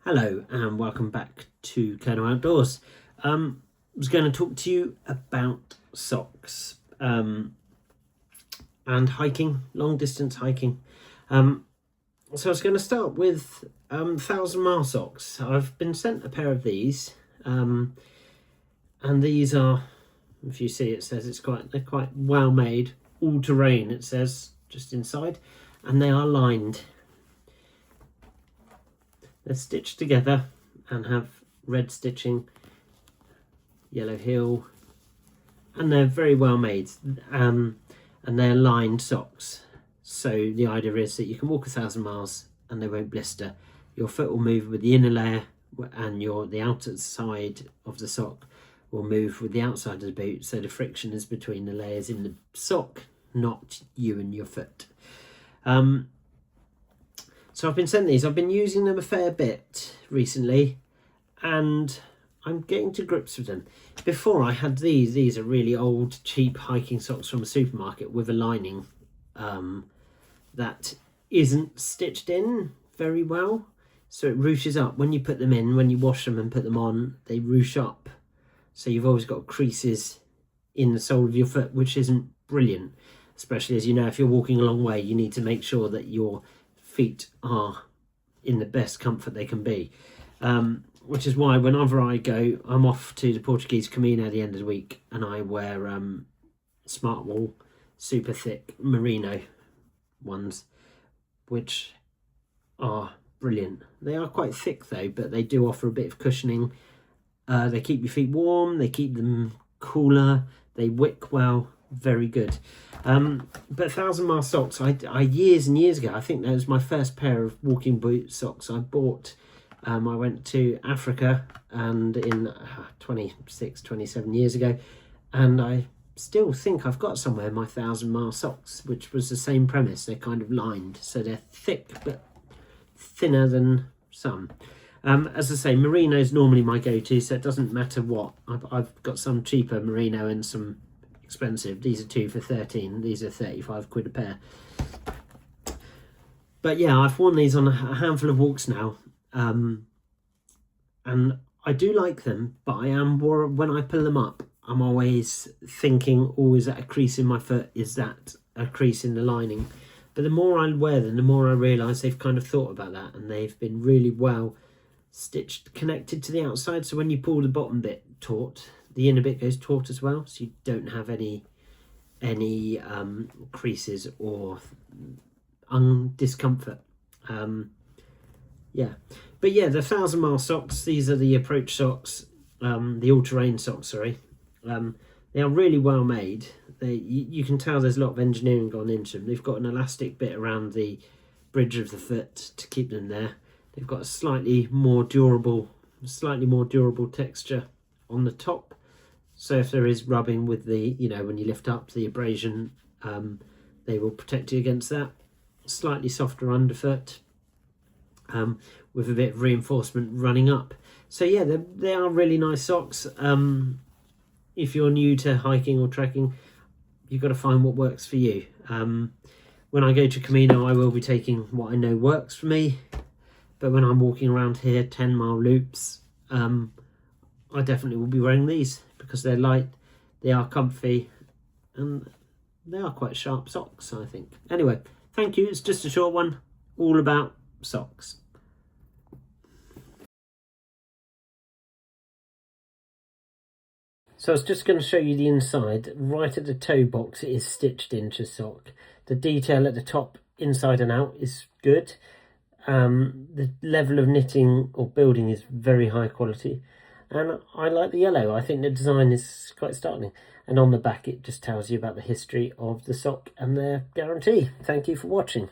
Hello and welcome back to Kano Outdoors. I was going to talk to you about socks and hiking, long distance hiking. So I was going to start with 1,000-mile socks. I've been sent a pair of these, and these are, if you see, it says they're quite well made, all terrain. It says just inside, and they are lined. They're stitched together and have red stitching, yellow heel, and they're very well made, and they're lined socks. So the idea is that you can walk 1,000 miles and they won't blister. Your foot will move with the inner layer, and the outer side of the sock will move with the outside of the boot, so the friction is between the layers in the sock, not you and your foot. So I've been sent these. I've been using them a fair bit recently, and I'm getting to grips with them. Before I had these. These are really old, cheap hiking socks from a supermarket with a lining that isn't stitched in very well. So it ruches up. When you put them in, when you wash them and put them on, they ruche up. So you've always got creases in the sole of your foot, which isn't brilliant. Especially, as you know, if you're walking a long way, you need to make sure that your feet are in the best comfort they can be, which is why whenever I go, I'm off to the Portuguese Camino at the end of the week, and I wear smart wool, super thick merino ones, which are brilliant. They are quite thick though, but they do offer a bit of cushioning. They keep your feet warm, they keep them cooler, they wick well. Very good. But 1,000-mile socks, I years and years ago, I think that was my first pair of walking boot socks I bought. I went to Africa, and in 27 years ago, and I still think I've got somewhere my 1,000-mile socks, which was the same premise. They're kind of lined, so they're thick but thinner than some. As I say, merino is normally my go-to, so it doesn't matter what. I've got some cheaper merino and some expensive. These are 2 for 13. These are 35 quid a pair. But yeah, I've worn these on a handful of walks now, and I do like them, but I am more, when I pull them up, I'm always thinking, oh, is that a crease in my foot? Is that a crease in the lining? But the more I wear them, the more I realise they've kind of thought about that, and they've been really well stitched, connected to the outside, so when you pull the bottom bit taut, the inner bit goes taut as well, so you don't have any creases or discomfort. Yeah, but yeah, the 1,000-mile socks, these are the approach socks, the all-terrain socks, sorry. They are really well made. You can tell there's a lot of engineering gone into them. They've got an elastic bit around the bridge of the foot to keep them there. They've got a slightly more durable texture on the top. So if there is rubbing with the, when you lift up the abrasion, they will protect you against that. Slightly softer underfoot, with a bit of reinforcement running up. So yeah, they are really nice socks. If you're new to hiking or trekking, you've got to find what works for you. When I go to Camino, I will be taking what I know works for me. But when I'm walking around here, 10-mile loops, I definitely will be wearing these because they're light, they are comfy, and they are quite sharp socks, I think. Anyway, thank you. It's just a short one, all about socks. So I was just going to show you the inside. Right at the toe box, it is stitched into sock. The detail at the top, inside and out, is good. The level of knitting or building is very high quality, and I like the yellow. I think the design is quite startling, and on the back it just tells you about the history of the sock and their guarantee. Thank you for watching.